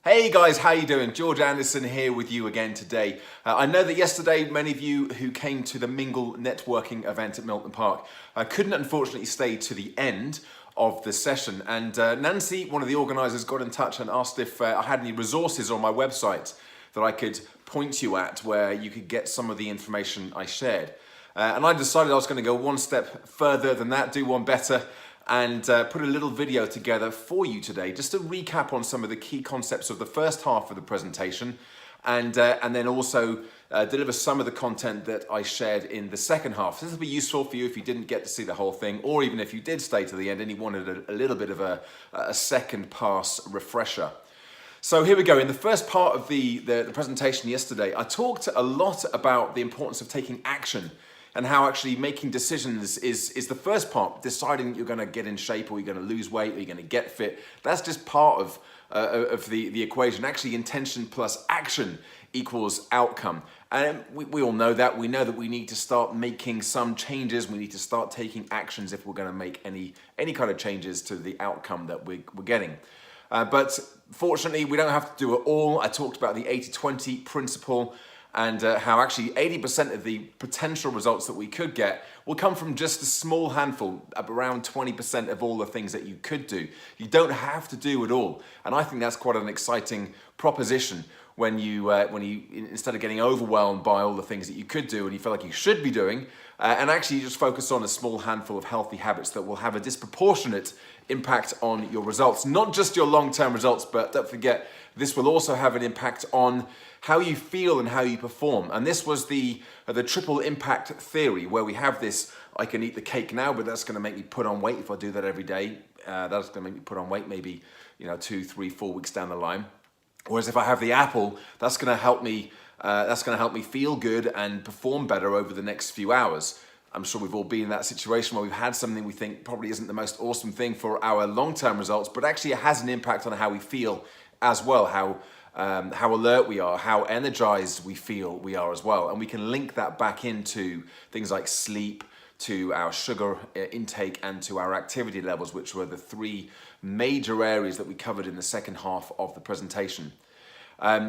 Hey guys, how you doing? George Anderson here with you again today. I know that yesterday many of you who came to the Mingle networking event at Milton Park couldn't unfortunately stay to the end of the session, and Nancy, one of the organisers, got in touch and asked if I had any resources on my website that I could point you at where you could get some of the information I shared. And I decided I was going to go one step further than that, do one better, and put a little video together for you today just to recap on some of the key concepts of the first half of the presentation, and then also deliver some of the content that I shared in the second half. This will be useful for you if you didn't get to see the whole thing, or even if you did stay to the end and you wanted a little bit of a second pass refresher. So here we go. In the first part of the presentation yesterday, I talked a lot about the importance of taking action and how actually making decisions is the first part. Deciding you're going to get in shape, or you're going to lose weight, or you're going to get fit. That's just part of the equation. Actually, intention plus action equals outcome. And we all know that. We know that we need to start making some changes. We need to start taking actions if we're going to make any kind of changes to the outcome that we're getting. But fortunately, we don't have to do it all. I talked about the 80-20 principle, and how actually 80% of the potential results that we could get will come from just a small handful, around 20% of all the things that you could do. You don't have to do it all. And I think that's quite an exciting proposition when you instead of getting overwhelmed by all the things that you could do and you feel like you should be doing, and actually just focus on a small handful of healthy habits that will have a disproportionate impact on your results. Not just your long-term results, but don't forget, this will also have an impact on how you feel and how you perform. And this was the triple impact theory, where we have this: I can eat the cake now, but that's going to make me put on weight if I do that every day. That's going to make me put on weight maybe 2, 3, 4 weeks down the line. Whereas if I have the apple, that's going to help me. That's going to help me feel good and perform better over the next few hours. I'm sure we've all been in that situation where we've had something we think probably isn't the most awesome thing for our long-term results, but actually it has an impact on how we feel as well, how alert we are, how energized we feel we are as well. And we can link that back into things like sleep, to our sugar intake, and to our activity levels, which were the three major areas that we covered in the second half of the presentation.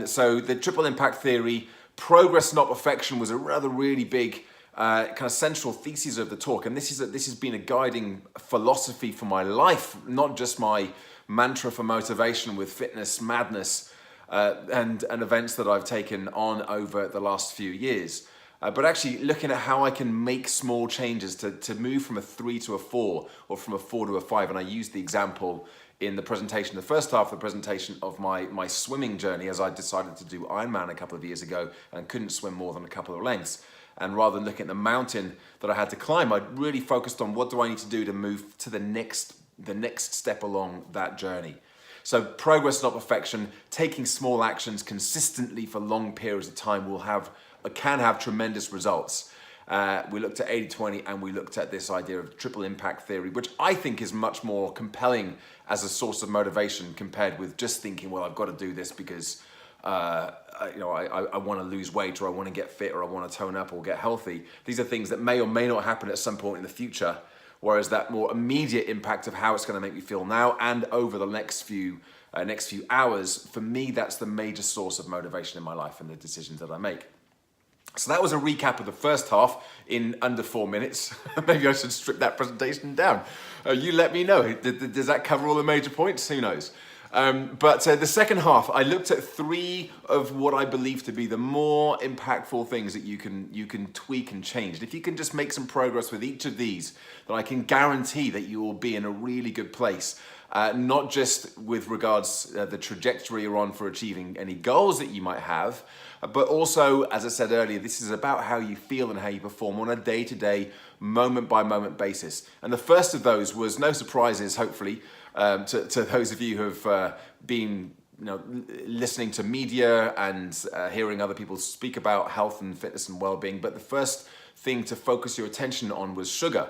So the triple impact theory, progress not perfection, was a really big kind of central thesis of the talk. And this has been a guiding philosophy for my life, not just my mantra for motivation with fitness madness and events that I've taken on over the last few years. But actually looking at how I can make small changes to move from a 3 to a 4, or from a 4 to a 5. And I used the example in the presentation, the first half of the presentation, of my swimming journey, as I decided to do Ironman a couple of years ago and couldn't swim more than a couple of lengths. And rather than looking at the mountain that I had to climb, I really focused on what do I need to do to move to the next step along that journey. So progress not perfection, taking small actions consistently for long periods of time can have tremendous results. We looked at 80-20, and we looked at this idea of triple impact theory, which I think is much more compelling as a source of motivation compared with just thinking, well, I've got to do this because I want to lose weight, or I want to get fit, or I want to tone up or get healthy. These are things that may or may not happen at some point in the future. Whereas that more immediate impact of how it's going to make me feel now and over the next few hours, for me, that's the major source of motivation in my life and the decisions that I make. So that was a recap of the first half in under 4 minutes. Maybe I should strip that presentation down. You let me know. Does that cover all the major points? Who knows? But the second half, I looked at 3 of what I believe to be the more impactful things that you can tweak and change. And if you can just make some progress with each of these, then I can guarantee that you will be in a really good place. Not just with regards the trajectory you're on for achieving any goals that you might have, but also, as I said earlier, this is about how you feel and how you perform on a day-to-day, moment-by-moment basis. And the first of those was no surprises, hopefully, to those of you who have been listening to media and hearing other people speak about health and fitness and well-being. But the first thing to focus your attention on was sugar.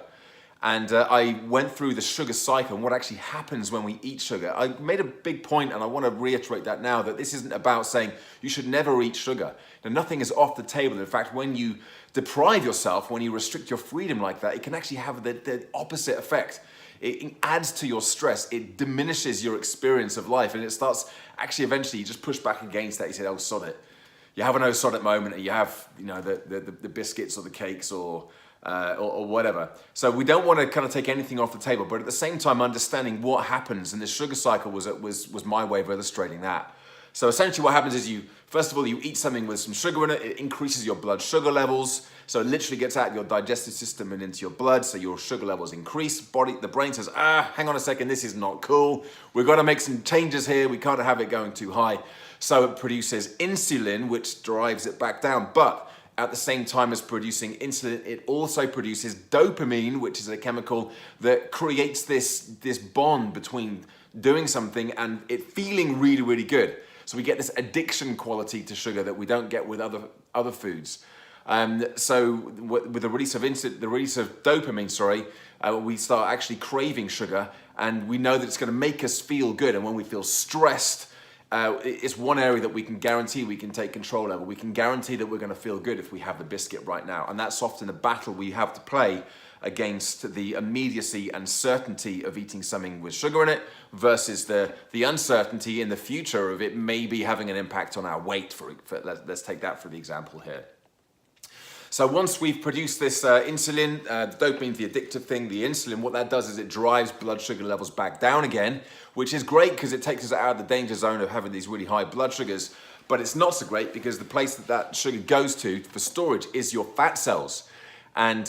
And I went through the sugar cycle and what actually happens when we eat sugar. I made a big point, and I want to reiterate that now, that this isn't about saying you should never eat sugar. Now, nothing is off the table. In fact, when you deprive yourself, when you restrict your freedom like that, it can actually have the opposite effect. it adds to your stress, it diminishes your experience of life, and it starts, actually eventually you just push back against that. You say, oh, sod it. You have an oh, sod it moment, and you have, you know, the biscuits or the cakes or whatever. So we don't want to kind of take anything off the table, but at the same time understanding what happens, and the sugar cycle was my way of illustrating that. So essentially what happens is first of all, you eat something with some sugar in it, it increases your blood sugar levels, so it literally gets out of your digestive system and into your blood, so your sugar levels increase. The brain says, hang on a second, this is not cool. We've got to make some changes here, we can't have it going too high. So it produces insulin, which drives it back down. But at the same time as producing insulin, it also produces dopamine, which is a chemical that creates this bond between doing something and it feeling really, really good. So we get this addiction quality to sugar that we don't get with other foods. So with the release of dopamine, we start actually craving sugar, and we know that it's going to make us feel good. And when we feel stressed, it's one area that we can guarantee we can take control over. We can guarantee that we're going to feel good if we have the biscuit right now. And that's often a battle we have to play against the immediacy and certainty of eating something with sugar in it versus the uncertainty in the future of it maybe having an impact on our weight. Let's take that for the example here. So once we've produced this insulin, the dopamine, the addictive thing, the insulin, what that does is it drives blood sugar levels back down again, which is great because it takes us out of the danger zone of having these really high blood sugars. But it's not so great because the place that sugar goes to for storage is your fat cells. And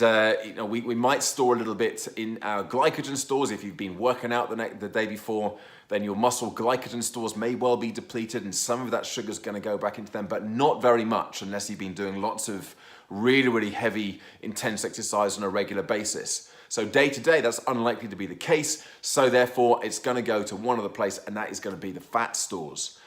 we might store a little bit in our glycogen stores. If you've been working out the day before, then your muscle glycogen stores may well be depleted, and some of that sugar is going to go back into them, but not very much unless you've been doing lots of really, really heavy, intense exercise on a regular basis. So day to day, that's unlikely to be the case. So therefore, it's going to go to one other place, and that is going to be the fat stores.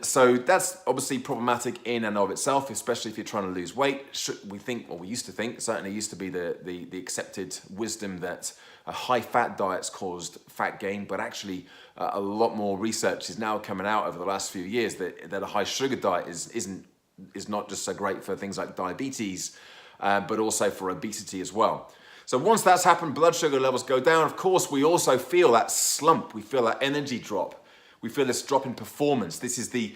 So that's obviously problematic in and of itself, especially if you're trying to lose weight. We used to think, certainly used to be the accepted wisdom that high fat diets caused fat gain, but actually a lot more research is now coming out over the last few years that a high sugar diet is not just so great for things like diabetes, but also for obesity as well. So once that's happened, blood sugar levels go down. Of course, we also feel that slump. We feel that energy drop. We feel this drop in performance. This is the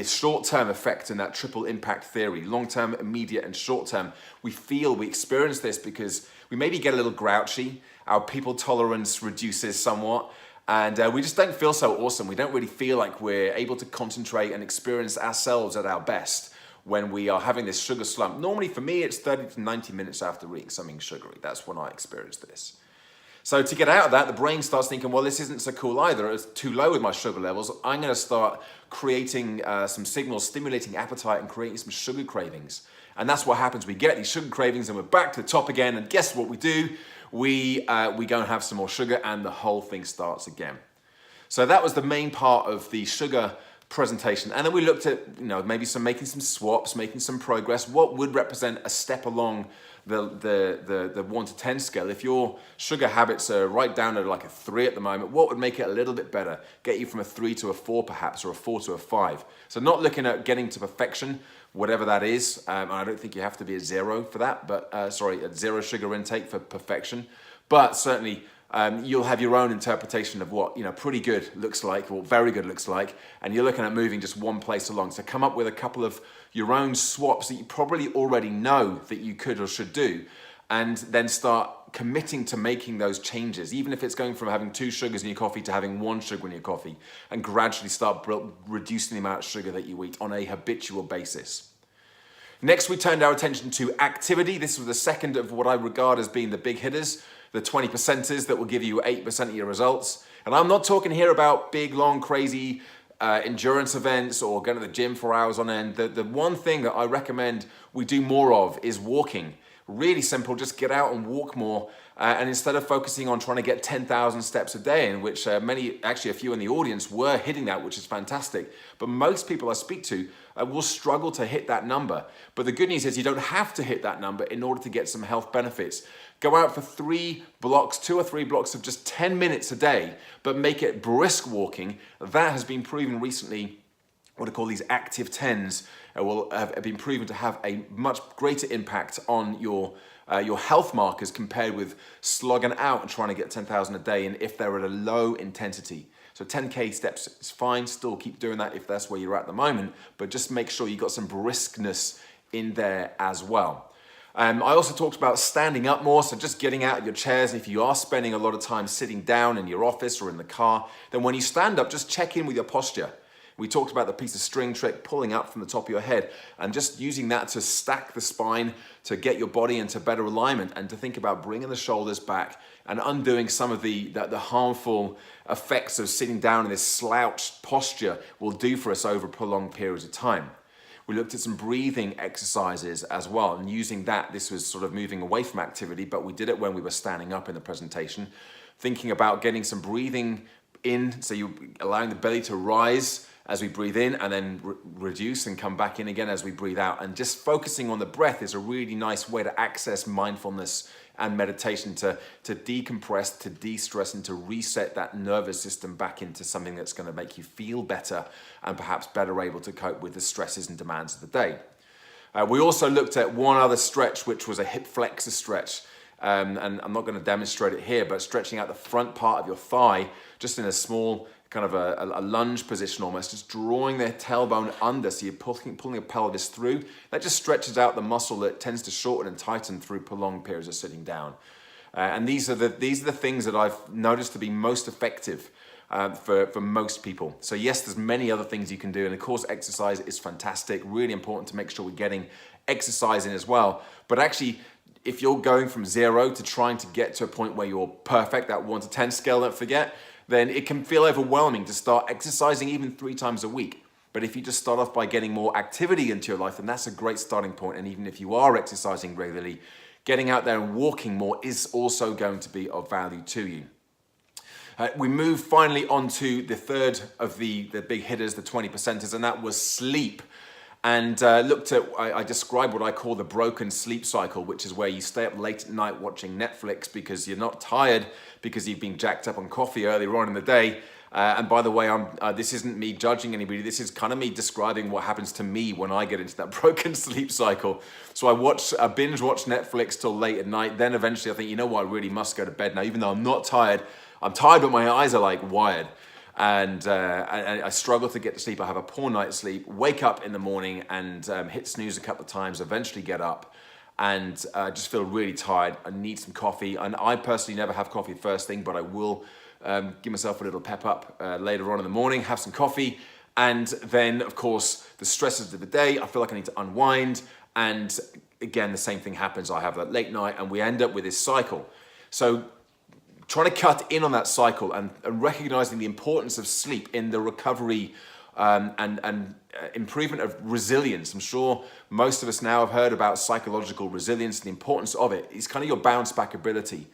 short-term effect in that triple impact theory, long-term, immediate, and short-term. We experience this because we maybe get a little grouchy. Our people tolerance reduces somewhat, and we just don't feel so awesome. We don't really feel like we're able to concentrate and experience ourselves at our best when we are having this sugar slump. Normally for me, it's 30 to 90 minutes after eating something sugary. That's when I experience this. So to get out of that, the brain starts thinking, well, this isn't so cool either. It's too low with my sugar levels. I'm going to start creating some signals, stimulating appetite and creating some sugar cravings. And that's what happens. We get these sugar cravings and we're back to the top again. And guess what we do? We go and have some more sugar and the whole thing starts again. So that was the main part of the sugar presentation. And then we looked at, maybe making some swaps, making some progress. What would represent a step along the 1 to 10 scale? If your sugar habits are right down at like a 3 at the moment, what would make it a little bit better? Get you from a 3 to a 4 perhaps, or a 4 to a 5. So not looking at getting to perfection, whatever that is. And I don't think you have to be at 0 for that, but at 0 sugar intake for perfection. But certainly you'll have your own interpretation of what pretty good looks like, or very good looks like, and you're looking at moving just one place along. So come up with a couple of your own swaps that you probably already know that you could or should do, and then start committing to making those changes, even if it's going from having 2 sugars in your coffee to having 1 sugar in your coffee, and gradually start reducing the amount of sugar that you eat on a habitual basis. Next, we turned our attention to activity. This was the second of what I regard as being the big hitters, the 20%ers that will give you 8% of your results. And I'm not talking here about big, long, crazy endurance events or going to the gym for hours on end. The one thing that I recommend we do more of is walking. Really simple, just get out and walk more. And instead of focusing on trying to get 10,000 steps a day, in which a few in the audience were hitting that, which is fantastic. But most people I speak to will struggle to hit that number. But the good news is you don't have to hit that number in order to get some health benefits. Go out for 2 or 3 blocks of just 10 minutes a day, but make it brisk walking. That has been proven recently what I call these active 10s will have been proven to have a much greater impact on your health markers compared with slogging out and trying to get 10,000 a day, and if they're at a low intensity. So 10K steps is fine, still keep doing that if that's where you're at the moment, but just make sure you got some briskness in there as well. I also talked about standing up more, so just getting out of your chairs. If you are spending a lot of time sitting down in your office or in the car, then when you stand up, just check in with your posture. We talked about the piece of string trick, pulling up from the top of your head and just using that to stack the spine, to get your body into better alignment, and to think about bringing the shoulders back and undoing some of the harmful effects of sitting down in this slouched posture will do for us over prolonged periods of time. We looked at some breathing exercises as well, and using that, this was sort of moving away from activity, but we did it when we were standing up in the presentation, thinking about getting some breathing in, so you're allowing the belly to rise as we breathe in, and then reduce and come back in again as we breathe out. And just focusing on the breath is a really nice way to access mindfulness and meditation, to decompress, to de-stress, and to reset that nervous system back into something that's going to make you feel better and perhaps better able to cope with the stresses and demands of the day. We also looked at one other stretch, which was a hip flexor stretch. And I'm not going to demonstrate it here, but stretching out the front part of your thigh, just in a small kind of a lunge position almost, just drawing the tailbone under, so you're pulling the pelvis through. That just stretches out the muscle that tends to shorten and tighten through prolonged periods of sitting down. And these are the things that I've noticed to be most effective for most people. So yes, there's many other things you can do, and of course exercise is fantastic, really important to make sure we're getting exercise in as well. But actually, if you're going from 0 to trying to get to a point where you're perfect, that 1 to 10 scale, don't forget, then it can feel overwhelming to start exercising even 3 times a week. But if you just start off by getting more activity into your life, then that's a great starting point. And even if you are exercising regularly, getting out there and walking more is also going to be of value to you. We move finally on to the third of the big hitters, the 20%ers, and that was sleep. And I described what I call the broken sleep cycle, which is where you stay up late at night watching Netflix because you're not tired, because you've been jacked up on coffee earlier on in the day. And by the way, this isn't me judging anybody. This is kind of me describing what happens to me when I get into that broken sleep cycle. So I binge watch Netflix till late at night. Then eventually I think, you know what, I really must go to bed now. Even though I'm not tired, I'm tired, but my eyes are like wired. And I struggle to get to sleep. I have a poor night's sleep, wake up in the morning and hit snooze a couple of times, eventually get up and just feel really tired. I need some coffee. And I personally never have coffee first thing, but I will give myself a little pep up later on in the morning, have some coffee. And then, of course, the stresses of the day, I feel like I need to unwind. And again, the same thing happens. I have that late night and we end up with this cycle. So trying to cut in on that cycle and recognizing the importance of sleep in the recovery and improvement of resilience. I'm sure most of us now have heard about psychological resilience and the importance of it. It's kind of your bounce back ability.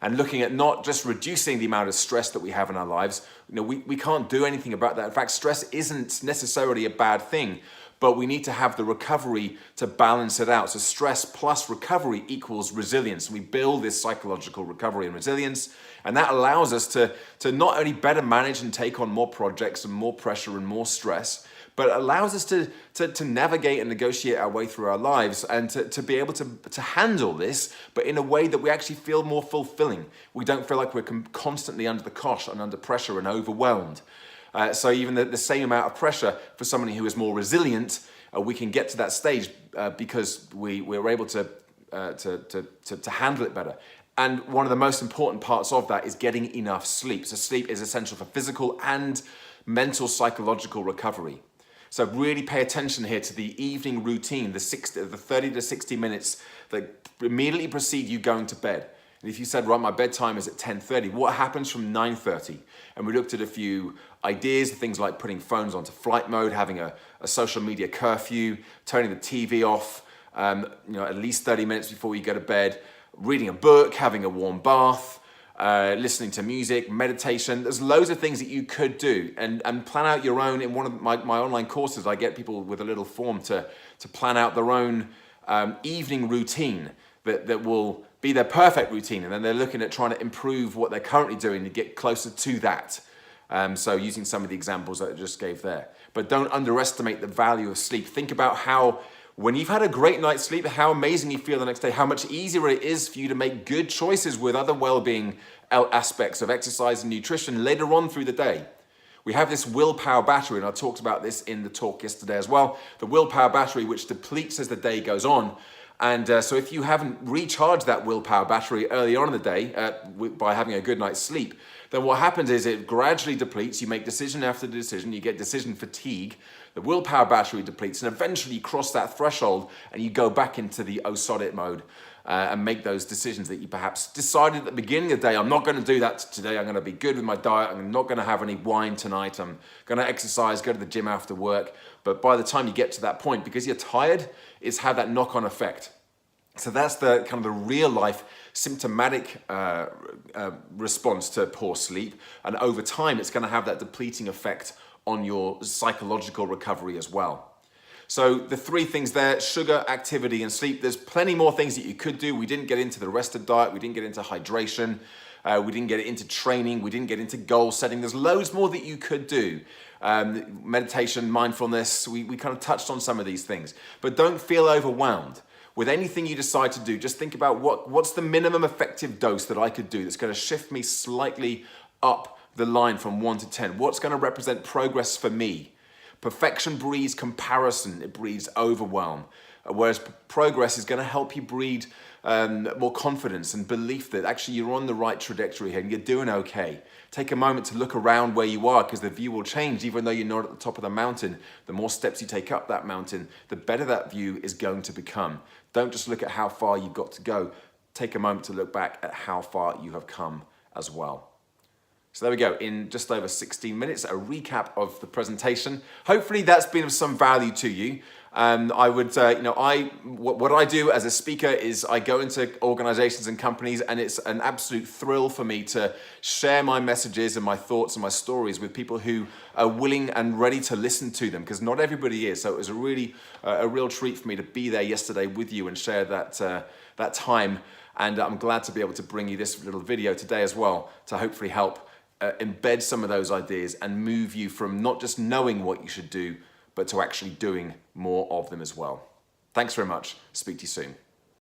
And looking at not just reducing the amount of stress that we have in our lives. You know, we can't do anything about that. In fact, stress isn't necessarily a bad thing, but we need to have the recovery to balance it out. So stress plus recovery equals resilience. And we build this psychological recovery and resilience, and that allows us to not only better manage and take on more projects and more pressure and more stress, but it allows us to navigate and negotiate our way through our lives and to be able to handle this, but in a way that we actually feel more fulfilling. We don't feel like we're constantly under the cosh and under pressure and overwhelmed. So even the same amount of pressure for somebody who is more resilient, we can get to that stage because we're able to handle it better. And one of the most important parts of that is getting enough sleep. So sleep is essential for physical and mental psychological recovery. So really pay attention here to the evening routine, the 30 to 60 minutes that immediately precede you going to bed. And if you said, right, my bedtime is at 10:30, what happens from 9:30? And we looked at a few ideas, things like putting phones onto flight mode, having a social media curfew, turning the TV off, at least 30 minutes before you go to bed, reading a book, having a warm bath, listening to music, meditation. There's loads of things that you could do and plan out your own. In one of my online courses, I get people with a little form to plan out their own evening routine that will be their perfect routine. And then they're looking at trying to improve what they're currently doing to get closer to that. So using some of the examples that I just gave there. But don't underestimate the value of sleep. Think about how, when you've had a great night's sleep, how amazing you feel the next day, how much easier it is for you to make good choices with other well-being aspects of exercise and nutrition later on through the day. We have this willpower battery, and I talked about this in the talk yesterday as well. The willpower battery, which depletes as the day goes on. And so if you haven't recharged that willpower battery early on in the day by having a good night's sleep, then what happens is it gradually depletes. You make decision after decision, you get decision fatigue, the willpower battery depletes, and eventually you cross that threshold and you go back into the oh sod it mode and make those decisions that you perhaps decided at the beginning of the day, I'm not going to do that today, I'm going to be good with my diet, I'm not going to have any wine tonight, I'm going to exercise, go to the gym after work. But by the time you get to that point, because you're tired, it's had that knock-on effect. So that's the kind of the real life symptomatic response to poor sleep. And over time, it's going to have that depleting effect on your psychological recovery as well. So the three things there: sugar, activity, and sleep. There's plenty more things that you could do. We didn't get into the rest of diet. We didn't get into hydration. We didn't get into training. We didn't get into goal setting. There's loads more that you could do. Meditation, mindfulness. We kind of touched on some of these things. But don't feel overwhelmed. With anything you decide to do, just think about what's the minimum effective dose that I could do that's going to shift me slightly up the line from 1 to 10. What's going to represent progress for me? Perfection breeds comparison, it breeds overwhelm. Whereas progress is going to help you breed more confidence and belief that actually you're on the right trajectory here and you're doing okay. Take a moment to look around where you are, because the view will change even though you're not at the top of the mountain. The more steps you take up that mountain, the better that view is going to become. Don't just look at how far you've got to go. Take a moment to look back at how far you have come as well. So there we go, in just over 16 minutes, a recap of the presentation. Hopefully that's been of some value to you. I would, what I do as a speaker is I go into organizations and companies, and it's an absolute thrill for me to share my messages and my thoughts and my stories with people who are willing and ready to listen to them, because not everybody is. So it was a real treat for me to be there yesterday with you and share that time. And I'm glad to be able to bring you this little video today as well to hopefully help embed some of those ideas and move you from not just knowing what you should do, but to actually doing more of them as well. Thanks very much. Speak to you soon.